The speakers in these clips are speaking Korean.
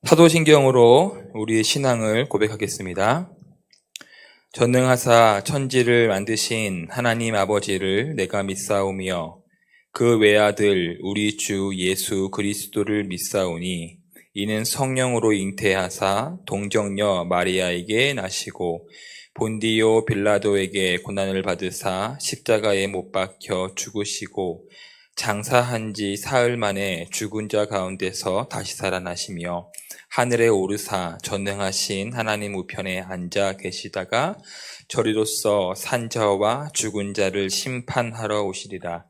사도신경으로 우리의 신앙을 고백하겠습니다. 전능하사 천지를 만드신 하나님 아버지를 내가 믿사오며 그 외아들 우리 주 예수 그리스도를 믿사오니 이는 성령으로 잉태하사 동정녀 마리아에게 나시고 본디오 빌라도에게 고난을 받으사 십자가에 못 박혀 죽으시고 장사한 지 사흘 만에 죽은 자 가운데서 다시 살아나시며 하늘에 오르사 전능하신 하나님 우편에 앉아 계시다가 저리로서 산자와 죽은 자를 심판하러 오시리라.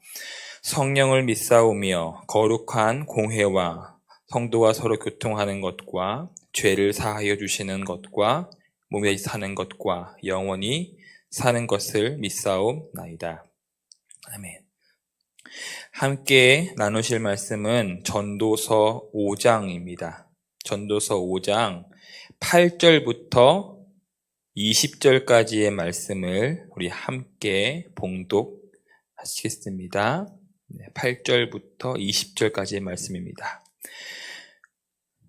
성령을 믿사오며 거룩한 공회와 성도와 서로 교통하는 것과 죄를 사하여 주시는 것과 몸에 사는 것과 영원히 사는 것을 믿사옵나이다. 아멘. 함께 나누실 말씀은 전도서 5장입니다. 전도서 5장 8절부터 20절까지의 말씀을 우리 함께 봉독하시겠습니다. 8절부터 20절까지의 말씀입니다.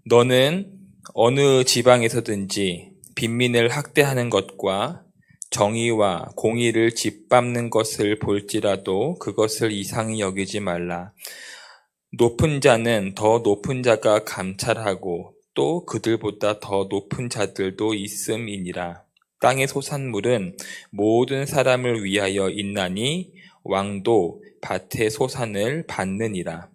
너는 어느 지방에서든지 빈민을 학대하는 것과 정의와 공의를 짓밟는 것을 볼지라도 그것을 이상히 여기지 말라. 높은 자는 더 높은 자가 감찰하고 또 그들보다 더 높은 자들도 있음이니라. 땅의 소산물은 모든 사람을 위하여 있나니 왕도 밭의 소산을 받느니라.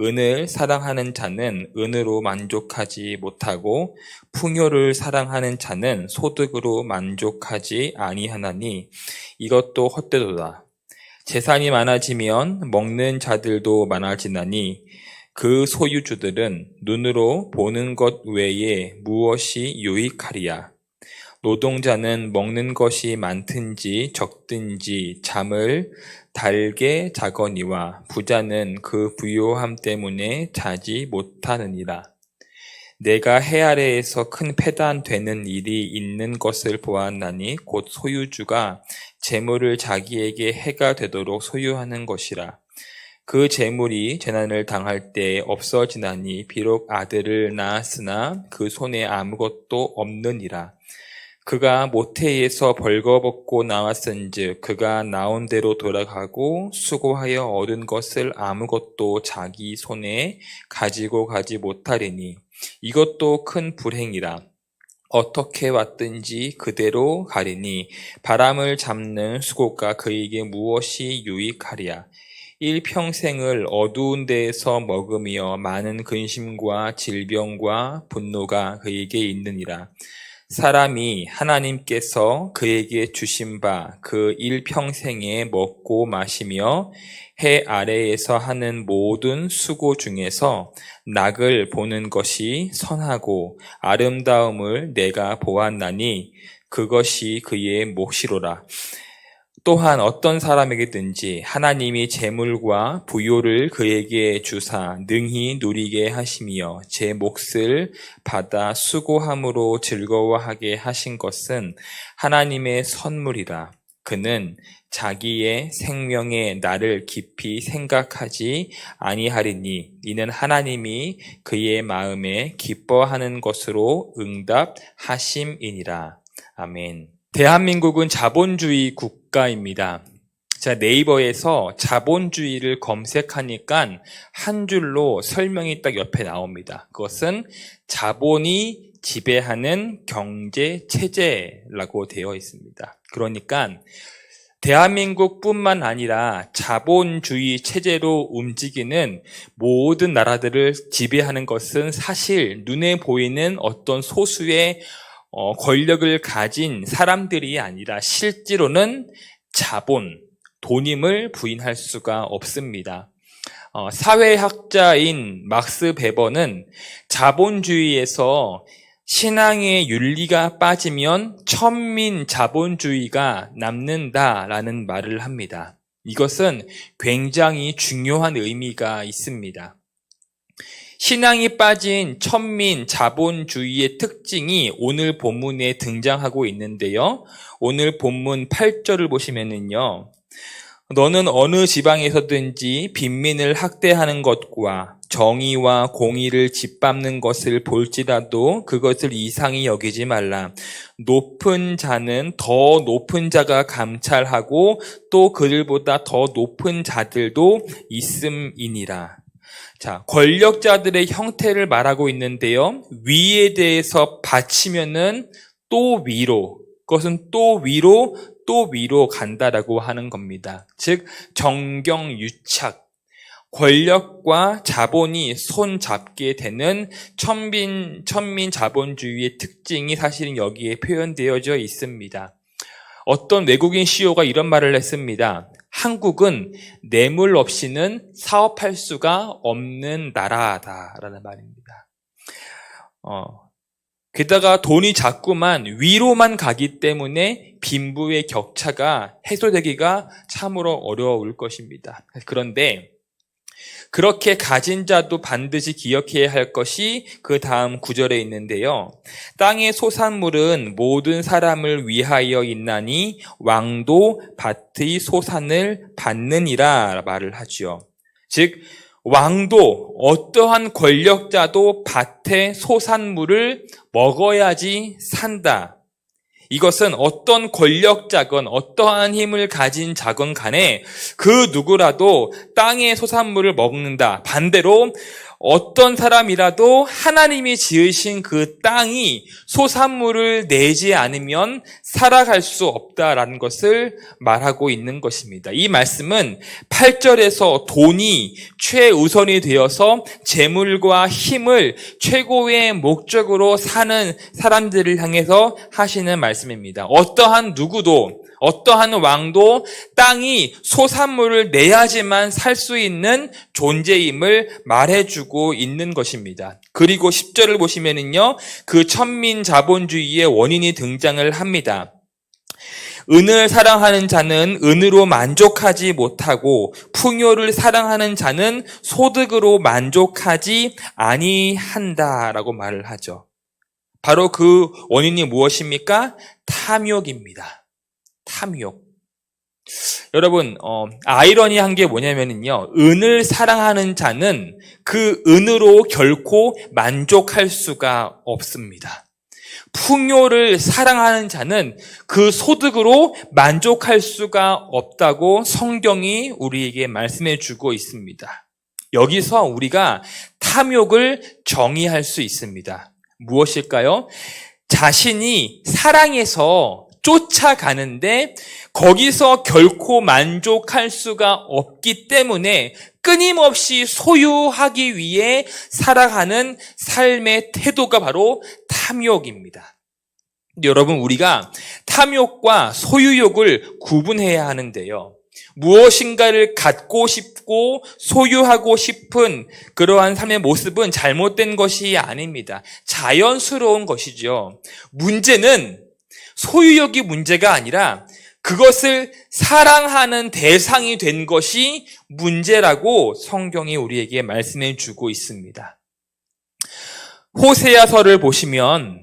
은을 사랑하는 자는 은으로 만족하지 못하고 풍요를 사랑하는 자는 소득으로 만족하지 아니하나니 이것도 헛되도다. 재산이 많아지면 먹는 자들도 많아지나니 그 소유주들은 눈으로 보는 것 외에 무엇이 유익하리야. 노동자는 먹는 것이 많든지 적든지 잠을 달게 자거니와 부자는 그 부요함 때문에 자지 못하느니라. 내가 해 아래에서 큰 패단되는 일이 있는 것을 보았나니 곧 소유주가 재물을 자기에게 해가 되도록 소유하는 것이라. 그 재물이 재난을 당할 때 없어지나니 비록 아들을 낳았으나 그 손에 아무것도 없느니라. 그가 모태에서 벌거벗고 나왔은즉 그가 나온 대로 돌아가고 수고하여 얻은 것을 아무것도 자기 손에 가지고 가지 못하리니 이것도 큰 불행이라. 어떻게 왔든지 그대로 가리니 바람을 잡는 수고가 그에게 무엇이 유익하랴. 일평생을 어두운 데에서 먹으며 많은 근심과 질병과 분노가 그에게 있느니라. 사람이 하나님께서 그에게 주신 바 그 일평생에 먹고 마시며 해 아래에서 하는 모든 수고 중에서 낙을 보는 것이 선하고 아름다움을 내가 보았나니 그것이 그의 몫이로라. 또한 어떤 사람에게든지 하나님이 재물과 부요를 그에게 주사 능히 누리게 하시며 제 몫을 받아 수고함으로 즐거워하게 하신 것은 하나님의 선물이라. 그는 자기의 생명의 날을 깊이 생각하지 아니하리니 이는 하나님이 그의 마음에 기뻐하는 것으로 응답하심이니라. 아멘. 대한민국은 자본주의 국가입니다. 제가 네이버에서 자본주의를 검색하니까 한 줄로 설명이 딱 옆에 나옵니다. 그것은 자본이 지배하는 경제 체제라고 되어 있습니다. 그러니까 대한민국뿐만 아니라 자본주의 체제로 움직이는 모든 나라들을 지배하는 것은 사실 눈에 보이는 어떤 소수의 권력을 가진 사람들이 아니라 실제로는 자본, 돈임을 부인할 수가 없습니다. 사회학자인 막스 베버는 자본주의에서 신앙의 윤리가 빠지면 천민 자본주의가 남는다라는 말을 합니다. 이것은 굉장히 중요한 의미가 있습니다. 신앙이 빠진 천민 자본주의의 특징이 오늘 본문에 등장하고 있는데요. 오늘 본문 8절을 보시면은요. 너는 어느 지방에서든지 빈민을 학대하는 것과 정의와 공의를 짓밟는 것을 볼지라도 그것을 이상히 여기지 말라. 높은 자는 더 높은 자가 감찰하고 또 그들보다 더 높은 자들도 있음이니라. 자, 권력자들의 형태를 말하고 있는데요. 위에 대해서 받치면은 또 위로, 그것은 또 위로 간다라고 하는 겁니다. 즉, 정경유착, 권력과 자본이 손잡게 되는 천민 자본주의의 특징이 사실은 여기에 표현되어져 있습니다. 어떤 외국인 CEO가 이런 말을 했습니다. 한국은 뇌물 없이는 사업할 수가 없는 나라다라는 말입니다. 게다가 돈이 자꾸만 위로만 가기 때문에 빈부의 격차가 해소되기가 참으로 어려울 것입니다. 그런데 그렇게 가진 자도 반드시 기억해야 할 것이 그 다음 구절에 있는데요. 땅의 소산물은 모든 사람을 위하여 있나니 왕도 밭의 소산을 받느니라 말을 하죠. 즉 왕도 어떠한 권력자도 밭의 소산물을 먹어야지 산다. 이것은 어떤 권력자건 어떠한 힘을 가진 자건 간에 그 누구라도 땅의 소산물을 먹는다. 반대로 어떤 사람이라도 하나님이 지으신 그 땅이 소산물을 내지 않으면 살아갈 수 없다라는 것을 말하고 있는 것입니다. 이 말씀은 8절에서 돈이 최우선이 되어서 재물과 힘을 최고의 목적으로 사는 사람들을 향해서 하시는 말씀입니다. 어떠한 누구도 어떠한 왕도 땅이 소산물을 내야지만 살 수 있는 존재임을 말해주고 있는 것입니다. 그리고 10절을 보시면은요, 그 천민 자본주의의 원인이 등장을 합니다. 은을 사랑하는 자는 은으로 만족하지 못하고 풍요를 사랑하는 자는 소득으로 만족하지 아니한다라고 말을 하죠. 바로 그 원인이 무엇입니까? 탐욕입니다. 탐욕. 여러분, 아이러니한 게 뭐냐면요. 은을 사랑하는 자는 그 은으로 결코 만족할 수가 없습니다. 풍요를 사랑하는 자는 그 소득으로 만족할 수가 없다고 성경이 우리에게 말씀해 주고 있습니다. 여기서 우리가 탐욕을 정의할 수 있습니다. 무엇일까요? 자신이 사랑해서 쫓아가는데 거기서 결코 만족할 수가 없기 때문에 끊임없이 소유하기 위해 살아가는 삶의 태도가 바로 탐욕입니다. 여러분, 우리가 탐욕과 소유욕을 구분해야 하는데요. 무엇인가를 갖고 싶고 소유하고 싶은 그러한 삶의 모습은 잘못된 것이 아닙니다. 자연스러운 것이죠. 문제는 소유욕이 문제가 아니라 그것을 사랑하는 대상이 된 것이 문제라고 성경이 우리에게 말씀해 주고 있습니다. 호세아서를 보시면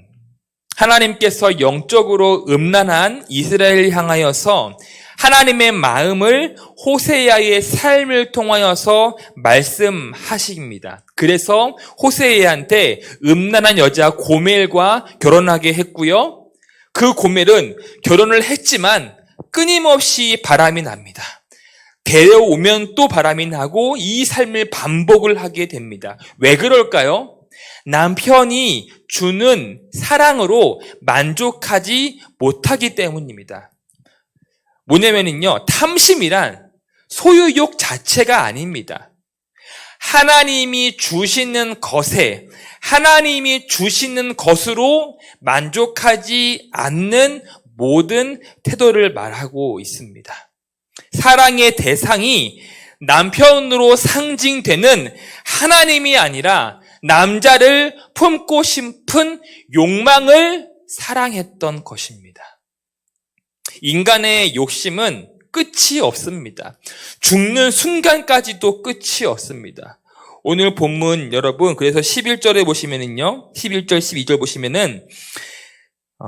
하나님께서 영적으로 음란한 이스라엘을 향하여서 하나님의 마음을 호세아의 삶을 통하여서 말씀하십니다. 그래서 호세아한테 음란한 여자 고멜과 결혼하게 했고요. 그 고멜은 결혼을 했지만 끊임없이 바람이 납니다. 데려오면 또 바람이 나고 이 삶을 반복을 하게 됩니다. 왜 그럴까요? 남편이 주는 사랑으로 만족하지 못하기 때문입니다. 뭐냐면요, 탐심이란 소유욕 자체가 아닙니다. 하나님이 주시는 것에, 하나님이 주시는 것으로 만족하지 않는 모든 태도를 말하고 있습니다. 사랑의 대상이 남편으로 상징되는 하나님이 아니라 남자를 품고 싶은 욕망을 사랑했던 것입니다. 인간의 욕심은 끝이 없습니다. 죽는 순간까지도 끝이 없습니다. 오늘 본문 여러분, 그래서 11절에 보시면은요, 11절, 12절 보시면은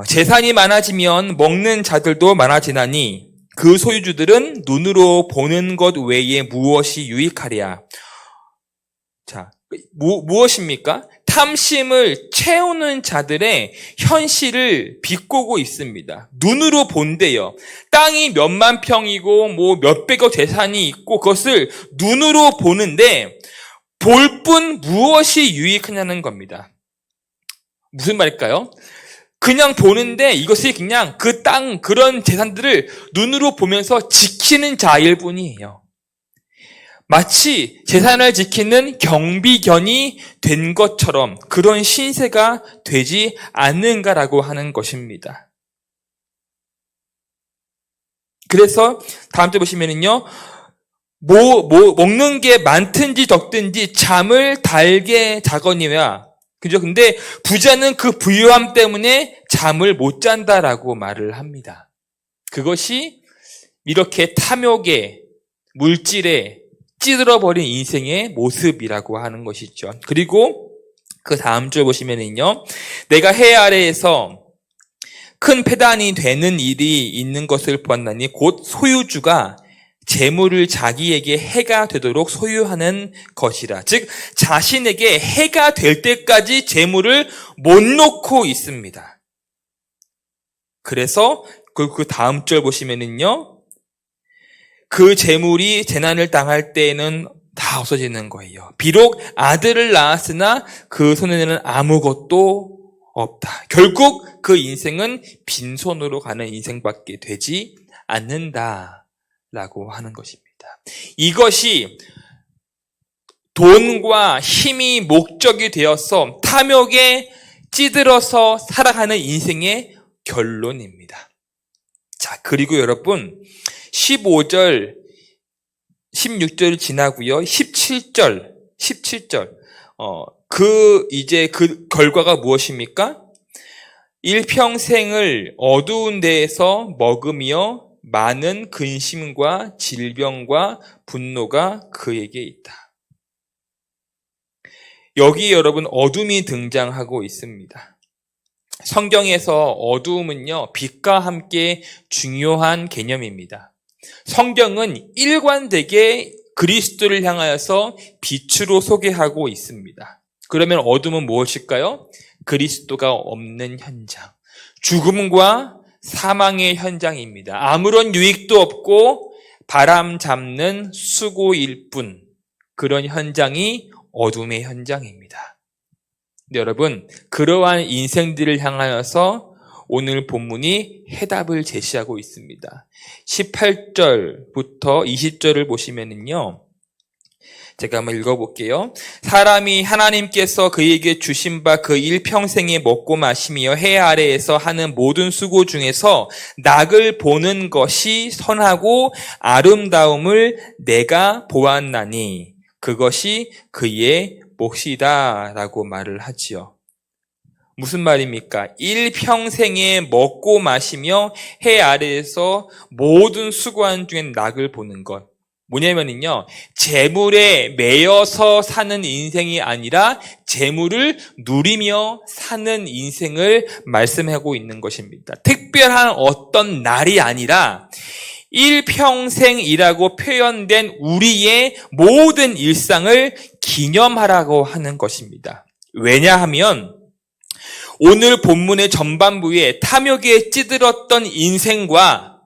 재산이 많아지면 먹는 자들도 많아지나니 그 소유주들은 눈으로 보는 것 외에 무엇이 유익하랴. 자, 무엇입니까? 탐심을 채우는 자들의 현실을 비꼬고 있습니다. 눈으로 본대요. 땅이 몇만 평이고 몇백억 재산이 있고 그것을 눈으로 보는데 볼 뿐 무엇이 유익하냐는 겁니다. 무슨 말일까요? 그냥 보는데 이것이 그냥 그 땅, 그런 재산들을 눈으로 보면서 지키는 자일 뿐이에요. 마치 재산을 지키는 경비견이 된 것처럼 그런 신세가 되지 않는가라고 하는 것입니다. 그래서 다음 주 보시면은요, 먹는 게 많든지 적든지 잠을 달게 자거니와, 그죠? 근데 부자는 그 부유함 때문에 잠을 못 잔다라고 말을 합니다. 그것이 이렇게 탐욕에, 물질에 찌들어버린 인생의 모습이라고 하는 것이죠. 그리고 그 다음 줄 보시면은요, 내가 해 아래에서 큰 패단이 되는 일이 있는 것을 보았나니 곧 소유주가 재물을 자기에게 해가 되도록 소유하는 것이라. 즉 자신에게 해가 될 때까지 재물을 못 놓고 있습니다. 그래서 그 다음 절 보시면은요, 그 재물이 재난을 당할 때에는 다 없어지는 거예요. 비록 아들을 낳았으나 그 손에는 아무것도 없다. 결국 그 인생은 빈손으로 가는 인생밖에 되지 않는다라고 하는 것입니다. 이것이 돈과 힘이 목적이 되어서 탐욕에 찌들어서 살아가는 인생의 결론입니다. 자, 그리고 여러분 15절, 16절 지나고요. 17절. 이제 그 결과가 무엇입니까? 일평생을 어두운 데에서 먹으며 많은 근심과 질병과 분노가 그에게 있다. 여기 여러분 어둠이 등장하고 있습니다. 성경에서 어두움은요, 빛과 함께 중요한 개념입니다. 성경은 일관되게 그리스도를 향하여서 빛으로 소개하고 있습니다. 그러면 어둠은 무엇일까요? 그리스도가 없는 현장, 죽음과 사망의 현장입니다. 아무런 유익도 없고 바람 잡는 수고일 뿐, 그런 현장이 어둠의 현장입니다. 네, 여러분, 그러한 인생들을 향하여서 오늘 본문이 해답을 제시하고 있습니다. 18절부터 20절을 보시면은요, 제가 한번 읽어볼게요. 사람이 하나님께서 그에게 주신 바 그 일평생에 먹고 마시며 해 아래에서 하는 모든 수고 중에서 낙을 보는 것이 선하고 아름다움을 내가 보았나니 그것이 그의 몫이다 라고 말을 하지요. 무슨 말입니까? 일평생에 먹고 마시며 해 아래에서 모든 수고한 중에 낙을 보는 것. 뭐냐면요, 재물에 매여서 사는 인생이 아니라 재물을 누리며 사는 인생을 말씀하고 있는 것입니다. 특별한 어떤 날이 아니라 일평생이라고 표현된 우리의 모든 일상을 기념하라고 하는 것입니다. 왜냐하면 오늘 본문의 전반부에 탐욕에 찌들었던 인생과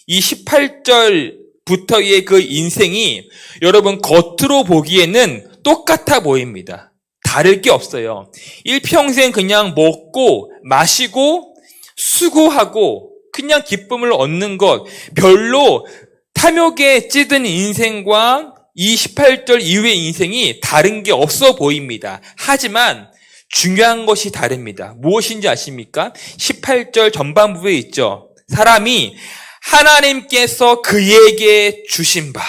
이 18절부터의 그 인생이 여러분 겉으로 보기에는 똑같아 보입니다. 다를 게 없어요. 일평생 그냥 먹고 마시고 수고하고 그냥 기쁨을 얻는 것, 별로 탐욕에 찌든 인생과 이 18절 이후의 인생이 다른 게 없어 보입니다. 하지만 중요한 것이 다릅니다. 무엇인지 아십니까? 18절 전반부에 있죠. 사람이 하나님께서 그에게 주신 바,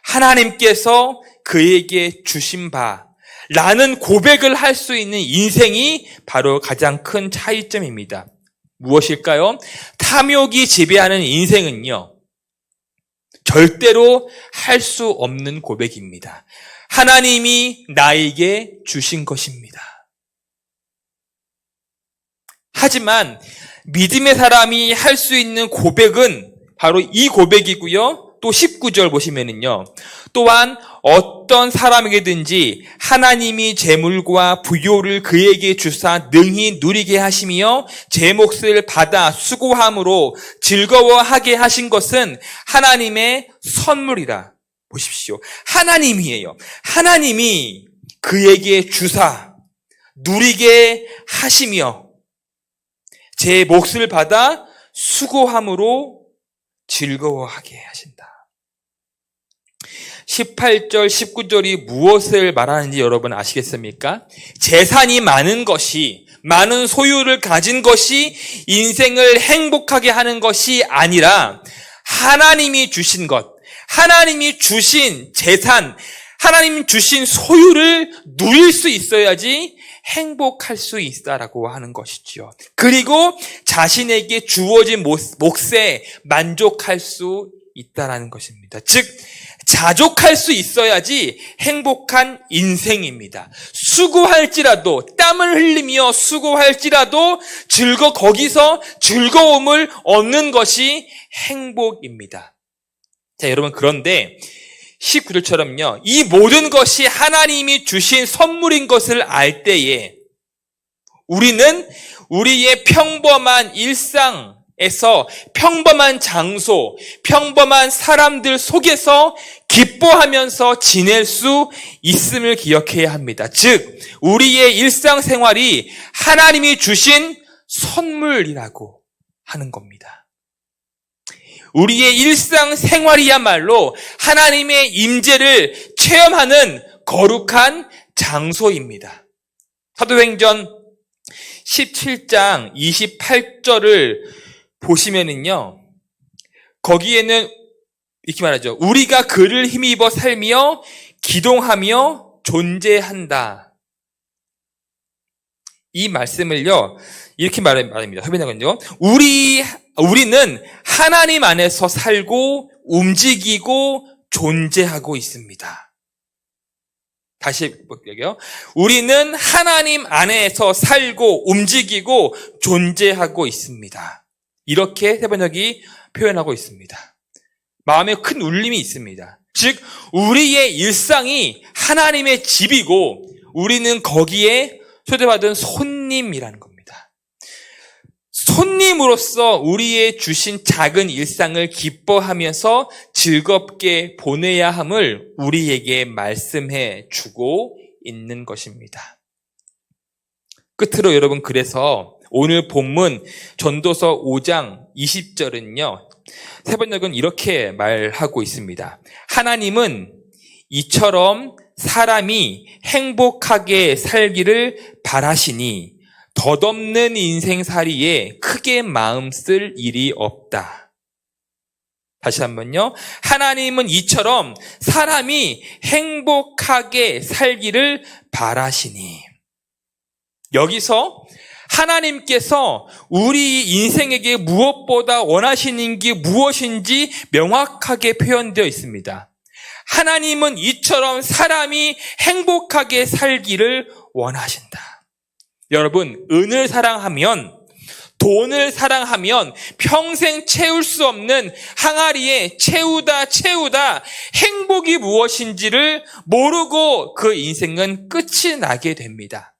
하나님께서 그에게 주신 바 라는 고백을 할 수 있는 인생이 바로 가장 큰 차이점입니다. 무엇일까요? 탐욕이 지배하는 인생은요, 절대로 할 수 없는 고백입니다. 하나님이 나에게 주신 것입니다. 하지만 믿음의 사람이 할 수 있는 고백은 바로 이 고백이고요. 또 19절 보시면은요. 또한 어떤 사람에게든지 하나님이 재물과 부요를 그에게 주사 능히 누리게 하시며 제 몫을 받아 수고함으로 즐거워하게 하신 것은 하나님의 선물이라. 보십시오. 하나님이에요. 하나님이 그에게 주사 누리게 하시며 제 몫을 받아 수고함으로 즐거워하게 하신다. 18절, 19절이 무엇을 말하는지 여러분 아시겠습니까? 재산이 많은 것이, 많은 소유를 가진 것이 인생을 행복하게 하는 것이 아니라 하나님이 주신 것, 하나님이 주신 재산, 하나님 주신 소유를 누릴 수 있어야지 행복할 수 있다라고 하는 것이지요. 그리고 자신에게 주어진 몫에 만족할 수 있다라는 것입니다. 즉, 자족할 수 있어야지 행복한 인생입니다. 수고할지라도, 땀을 흘리며 수고할지라도 거기서 즐거움을 얻는 것이 행복입니다. 자, 여러분, 그런데 19절처럼요, 이 모든 것이 하나님이 주신 선물인 것을 알 때에 우리는 우리의 평범한 일상에서 평범한 장소, 평범한 사람들 속에서 기뻐하면서 지낼 수 있음을 기억해야 합니다. 즉, 우리의 일상생활이 하나님이 주신 선물이라고 하는 겁니다. 우리의 일상생활이야말로 하나님의 임재를 체험하는 거룩한 장소입니다. 사도행전 17장 28절을 보시면은요, 거기에는 이렇게 말하죠. 우리가 그를 힘입어 살며 기동하며 존재한다. 이 말씀을요, 이렇게 말합니다. 사도행전은요, 우리는 하나님 안에서 살고 움직이고 존재하고 있습니다. 다시 볼게요. 우리는 하나님 안에서 살고 움직이고 존재하고 있습니다. 이렇게 세번역이 표현하고 있습니다. 마음에 큰 울림이 있습니다. 즉, 우리의 일상이 하나님의 집이고 우리는 거기에 초대받은 손님이라는 겁니다. 손님으로서 우리의 주신 작은 일상을 기뻐하면서 즐겁게 보내야 함을 우리에게 말씀해 주고 있는 것입니다. 끝으로 여러분, 그래서 오늘 본문 전도서 5장 20절은요, 세번역은 이렇게 말하고 있습니다. 하나님은 이처럼 사람이 행복하게 살기를 바라시니 덧없는 인생살이에 크게 마음 쓸 일이 없다. 다시 한번요. 하나님은 이처럼 사람이 행복하게 살기를 바라시니. 여기서 하나님께서 우리 인생에게 무엇보다 원하시는 게 무엇인지 명확하게 표현되어 있습니다. 하나님은 이처럼 사람이 행복하게 살기를 원하신다. 여러분, 은을 사랑하면, 돈을 사랑하면 평생 채울 수 없는 항아리에 채우다 행복이 무엇인지를 모르고 그 인생은 끝이 나게 됩니다.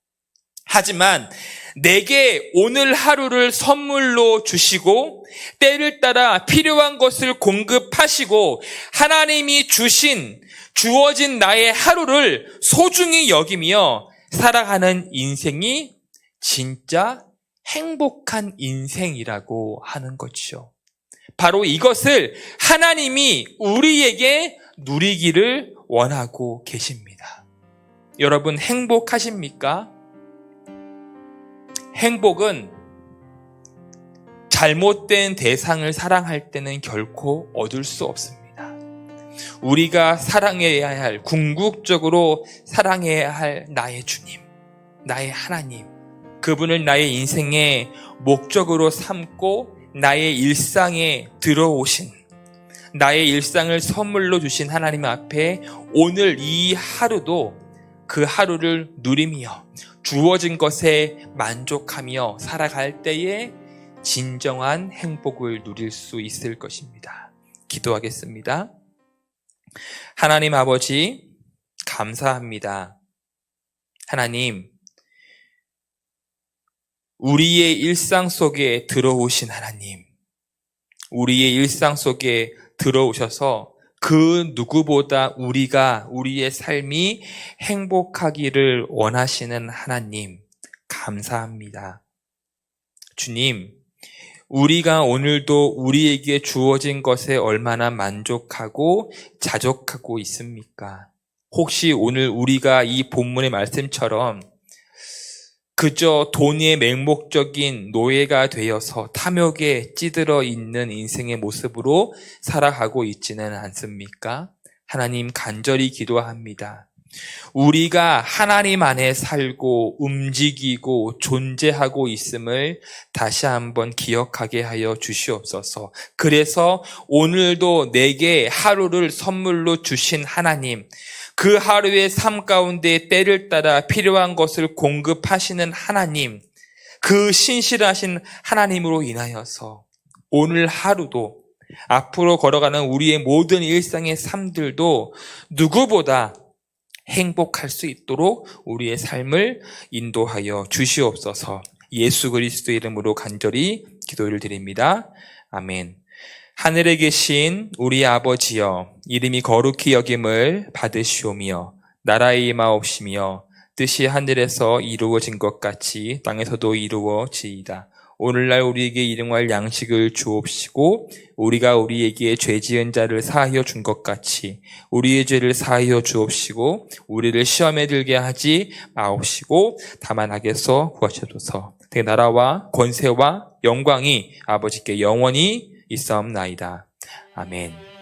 하지만 내게 오늘 하루를 선물로 주시고 때를 따라 필요한 것을 공급하시고 하나님이 주어진 나의 하루를 소중히 여기며 살아가는 인생이 진짜 행복한 인생이라고 하는 거죠. 바로 이것을 하나님이 우리에게 누리기를 원하고 계십니다. 여러분, 행복하십니까? 행복은 잘못된 대상을 사랑할 때는 결코 얻을 수 없습니다. 우리가 사랑해야 할, 궁극적으로 사랑해야 할 나의 주님, 나의 하나님, 그분을 나의 인생의 목적으로 삼고 나의 일상에 들어오신, 나의 일상을 선물로 주신 하나님 앞에 오늘 이 하루도 그 하루를 누리며 주어진 것에 만족하며 살아갈 때에 진정한 행복을 누릴 수 있을 것입니다. 기도하겠습니다. 하나님 아버지, 감사합니다. 하나님, 우리의 일상 속에 들어오신 하나님, 우리의 일상 속에 들어오셔서 그 누구보다 우리의 삶이 행복하기를 원하시는 하나님, 감사합니다. 주님, 우리가 오늘도 우리에게 주어진 것에 얼마나 만족하고 자족하고 있습니까? 혹시 오늘 우리가 이 본문의 말씀처럼 그저 돈의 맹목적인 노예가 되어서 탐욕에 찌들어 있는 인생의 모습으로 살아가고 있지는 않습니까? 하나님 간절히 기도합니다. 우리가 하나님 안에 살고 움직이고 존재하고 있음을 다시 한번 기억하게 하여 주시옵소서. 그래서 오늘도 내게 하루를 선물로 주신 하나님, 그 하루의 삶 가운데 때를 따라 필요한 것을 공급하시는 하나님, 그 신실하신 하나님으로 인하여서 오늘 하루도 앞으로 걸어가는 우리의 모든 일상의 삶들도 누구보다 행복할 수 있도록 우리의 삶을 인도하여 주시옵소서. 예수 그리스도의 이름으로 간절히 기도를 드립니다. 아멘. 하늘에 계신 우리 아버지여, 이름이 거룩히 여김을 받으시오며 나라의 임하옵시며 뜻이 하늘에서 이루어진 것 같이 땅에서도 이루어지이다. 오늘날 우리에게 일용할 양식을 주옵시고 우리가 우리에게 죄 지은 자를 사하여 준 것 같이 우리의 죄를 사하여 주옵시고 우리를 시험에 들게 하지 마옵시고 다만 악에서 구하시옵소서. 그 나라와 권세와 영광이 아버지께 영원히 있사옵나이다. 아멘.